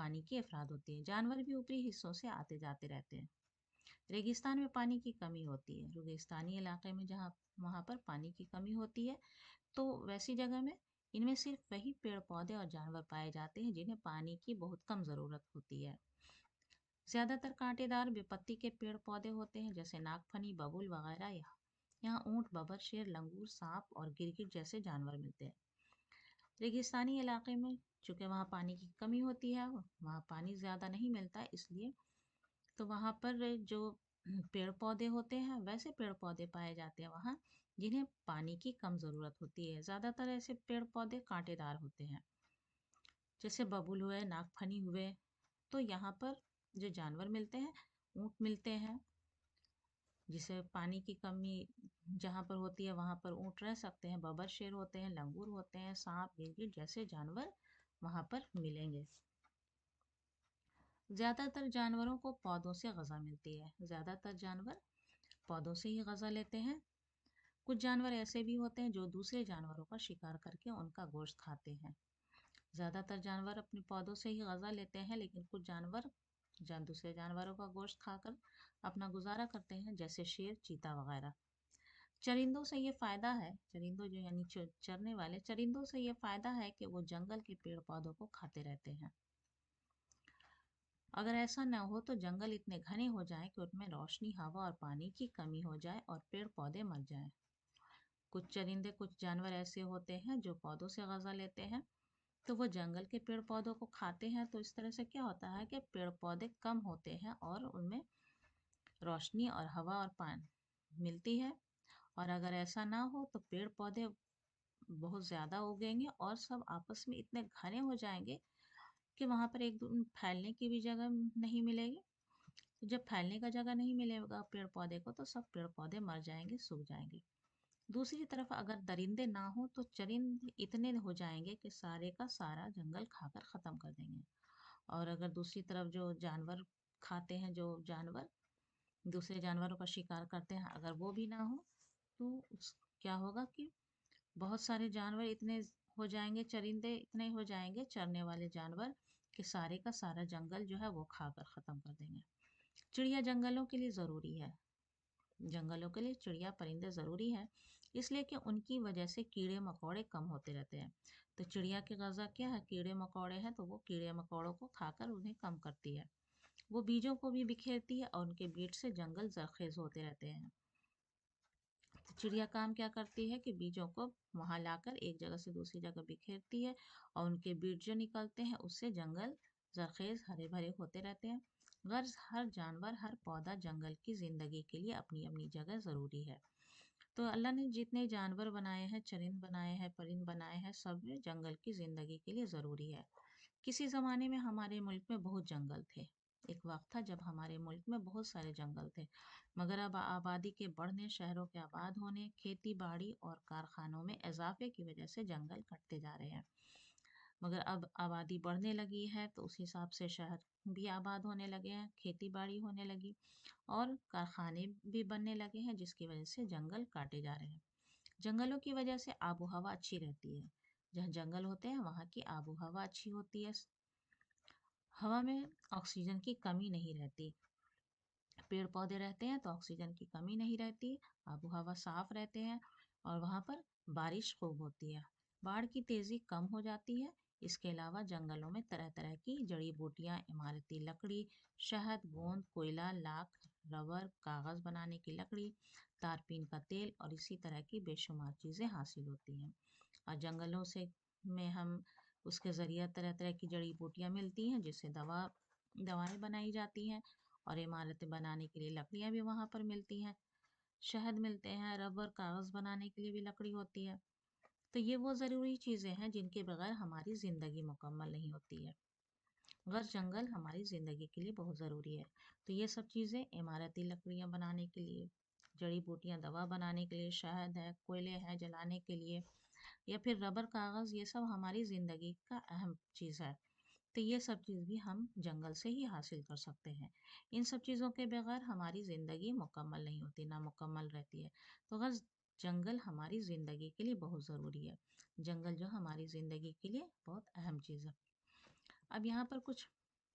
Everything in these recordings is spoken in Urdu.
پانی کی افراد ہوتی ہے۔ جانور بھی اوپری حصوں سے آتے جاتے رہتے ہیں۔ ریگستان میں پانی کی کمی ہوتی ہے۔ ریگستانی علاقے میں جہاں وہاں پر پانی کی کمی ہوتی ہے تو ویسی جگہ میں ان میں صرف وہی پیڑ پودے اور جانور پائے جاتے ہیں جنہیں پانی کی بہت کم ضرورت ہوتی ہے۔ زیادہ تر کانٹے دار بے پتی کے پیڑ پودے ہوتے ہیں جیسے ناگ پھنی، ببول وغیرہ۔ یہاں اونٹ، ببر، شیر، لنگور، سانپ اور گرگٹ جیسے جانور ملتے ہیں۔ ریگستانی علاقے میں چونکہ وہاں پانی کی کمی ہوتی ہے، وہاں پانی زیادہ نہیں ملتا، اس لیے تو وہاں پر جو پیڑ پودے ہوتے ہیں ویسے پیڑ پودے پائے جاتے ہیں وہاں جنہیں پانی کی کم ضرورت ہوتی ہے۔ زیادہ تر ایسے پیڑ پودے کانٹے دار ہوتے ہیں جیسے ببول ہوئے، ناگ پھنی ہوئے۔ تو یہاں پر جو جانور ملتے ہیں، اونٹ ملتے ہیں، جسے پانی کی کمی جہاں پر ہوتی ہے وہاں پر اونٹ رہ سکتے ہیں، ببر شیر ہوتے ہیں، لنگور ہوتے ہیں، سانپ، گرگٹ جیسے جانور وہاں پر ملیں گے۔ زیادہ تر جانوروں کو پودوں سے غذا ملتی ہے۔ زیادہ تر جانور پودوں سے ہی غذا لیتے ہیں۔ کچھ جانور ایسے بھی ہوتے ہیں جو دوسرے جانوروں کا شکار کر کے ان کا گوشت کھاتے ہیں۔ زیادہ تر جانور اپنے پودوں سے ہی غذا لیتے ہیں، لیکن کچھ جانور دوسرے جانوروں کا گوشت کھا کر اپنا گزارا کرتے ہیں جیسے شیر، چیتا وغیرہ۔ چرندوں سے یہ فائدہ ہے، چرندوں جو یعنی چرنے والے چرندوں سے یہ فائدہ ہے کہ وہ جنگل کے پیڑ پودوں کو کھاتے رہتے ہیں۔ اگر ایسا نہ ہو تو جنگل اتنے گھنے ہو جائیں کہ ان میں روشنی، ہوا اور پانی کی کمی ہو جائے اور پیڑ پودے مر جائیں۔ کچھ جانور ایسے ہوتے ہیں جو پودوں سے غذا لیتے ہیں، تو وہ جنگل کے پیڑ پودوں کو کھاتے ہیں، تو اس طرح سے کیا ہوتا ہے کہ پیڑ پودے کم ہوتے ہیں اور ان میں روشنی اور ہوا اور پانی ملتی ہے۔ اور اگر ایسا نہ ہو تو پیڑ پودے بہت زیادہ اگیں گے اور سب آپس میں اتنے گھنے ہو جائیں گے کہ وہاں پر ایک پھیلنے کی بھی جگہ نہیں ملے گی۔ جب پھیلنے کا جگہ نہیں ملے گا پیڑ پودے کو تو سب پیڑ پودے مر جائیں گے، سوکھ جائیں گے۔ دوسری طرف اگر درندے نہ ہوں تو چرند اتنے ہو جائیں گے کہ سارے کا سارا جنگل کھا کر ختم کر دیں گے۔ اور اگر دوسری طرف جو جانور کھاتے ہیں، جو جانور دوسرے جانوروں کا شکار کرتے ہیں، اگر وہ بھی نہ ہو تو کیا ہوگا کہ بہت سارے جانور اتنے ہو جائیں گے، چرندے اتنے ہو جائیں گے، چرنے والے جانور، کہ سارے کا سارا جنگل جو ہے وہ کھا کر ختم کر دیں گے۔ چڑیا جنگلوں کے لیے ضروری ہے، جنگلوں کے لیے چڑیا پرندے ضروری ہے، اس لیے کہ ان کی وجہ سے کیڑے مکوڑے کم ہوتے رہتے ہیں۔ تو چڑیا کی غذا کیا ہے؟ کیڑے مکوڑے ہیں، تو وہ کیڑے مکوڑوں کو کھا کر انہیں کم کرتی ہے۔ وہ بیجوں کو بھی بکھیرتی ہے اور ان کے بیج سے جنگل زرخیز ہوتے رہتے ہیں۔ چڑیا کام کیا کرتی ہے کہ بیجوں کو وہاں لا کر ایک جگہ سے دوسری جگہ بکھیرتی ہے اور ان کے بیج جو نکلتے ہیں اس سے جنگل زرخیز ہرے بھرے ہوتے رہتے ہیں۔ غرض ہر جانور، ہر پودا جنگل کی زندگی کے لیے اپنی اپنی جگہ ضروری ہے۔ تو اللہ نے جتنے جانور بنائے ہیں، چرند بنائے ہیں، پرند بنائے ہیں، سب جنگل کی زندگی کے لیے ضروری ہے۔ کسی زمانے میں ہمارے ملک میں بہت جنگل تھے۔ ایک وقت تھا جب ہمارے ملک میں بہت سارے جنگل تھے، مگر اب آبادی کے بڑھنے، شہروں کے آباد ہونے، کھیتی باڑی اور کارخانوں میں اضافے کی وجہ سے جنگل کٹتے جا رہے ہیں۔ مگر اب آبادی بڑھنے لگی ہے تو اس حساب سے شہر بھی آباد ہونے لگے ہیں، کھیتی باڑی ہونے لگی اور کارخانے بھی بننے لگے ہیں، جس کی وجہ سے جنگل کاٹے جا رہے ہیں۔ جنگلوں کی وجہ سے آب و ہوا اچھی رہتی ہے۔ جہاں جنگل ہوتے ہیں وہاں کی آب و ہوا اچھی ہوتی ہے، ہوا میں آکسیجن کی کمی نہیں رہتی، پیڑ پودے رہتے ہیں تو آکسیجن کی کمی نہیں رہتی، آب و ہوا صاف رہتے ہیں اور وہاں پر بارش خوب ہوتی ہے، باڑھ کی تیزی کم ہو جاتی ہے۔ اس کے علاوہ جنگلوں میں طرح طرح کی جڑی بوٹیاں، عمارتی لکڑی، شہد، گوند، کوئلہ، لاکھ، ربر، کاغذ بنانے کی لکڑی، تارپین کا تیل اور اسی طرح کی بے شمار چیزیں حاصل ہوتی ہیں۔ اور جنگلوں سے میں ہم اس کے ذریعہ طرح طرح کی جڑی بوٹیاں ملتی ہیں جس سے دوائیں بنائی جاتی ہیں، اور عمارتیں بنانے کے لیے لکڑیاں بھی وہاں پر ملتی ہیں، شہد ملتے ہیں، ربر، کاغذ بنانے کے لیے بھی لکڑی ہوتی ہے۔ تو یہ وہ ضروری چیزیں ہیں جن کے بغیر ہماری زندگی مکمل نہیں ہوتی ہے۔ غرض جنگل ہماری زندگی کے لیے بہت ضروری ہے۔ تو یہ سب چیزیں عمارتی لکڑیاں بنانے کے لیے، جڑی بوٹیاں دوا بنانے کے لیے، شہد ہے، کوئلے ہیں جلانے کے لیے، یا پھر ربر، کاغذ، یہ سب ہماری زندگی کا اہم چیز ہے۔ تو یہ سب چیز بھی ہم جنگل سے ہی حاصل کر سکتے ہیں۔ ان سب چیزوں کے بغیر ہماری زندگی مکمل نہیں ہوتی، نامکمل رہتی ہے۔ تو غرض جنگل ہماری زندگی کے لیے بہت ضروری ہے، جنگل جو ہماری زندگی کے لیے بہت اہم چیز ہے۔ اب یہاں پر کچھ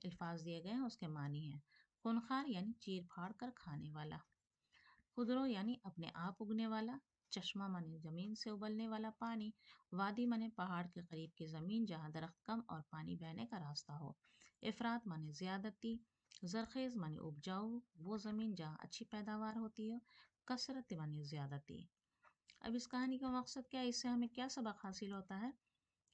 الفاظ دیے گئے ہیں اس کے معنی ہیں۔ خونخوار یعنی چیر پھاڑ کر کھانے والا، خضرو یعنی اپنے آپ اگنے والا، چشمہ مانے زمین سے ابلنے والا پانی، وادی مانے پہاڑ کے قریب کی زمین جہاں درخت کم اور پانی بہنے کا راستہ ہو، افراط مانے زیادتی، زرخیز مانے اپجاؤ وہ زمین جہاں اچھی پیداوار ہوتی ہے، کثرت مانے زیادتی۔ اب اس کہانی کا مقصد کیا ہے، اس سے ہمیں کیا سبق حاصل ہوتا ہے؟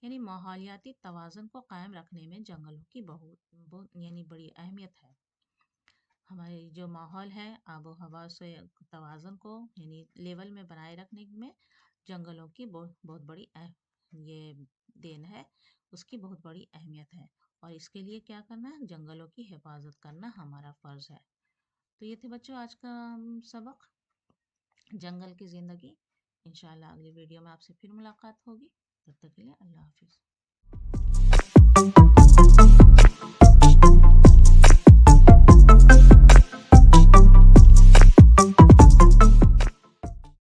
یعنی ماحولیاتی توازن کو قائم رکھنے میں جنگلوں کی بہت یعنی بڑی اہمیت ہے۔ ہمارے جو ماحول ہے آب و ہوا سے توازن کو یعنی لیول میں بنائے رکھنے میں جنگلوں کی بہت بڑی یہ دین ہے، اس کی بہت بڑی اہمیت ہے، اور اس کے لیے کیا کرنا ہے، جنگلوں کی حفاظت کرنا ہمارا فرض ہے۔ تو یہ تھے بچوں آج کا سبق، جنگل کی زندگی۔ انشاءاللہ اگلی ویڈیو میں آپ سے پھر ملاقات ہوگی، تب تک کے لیے اللہ حافظ۔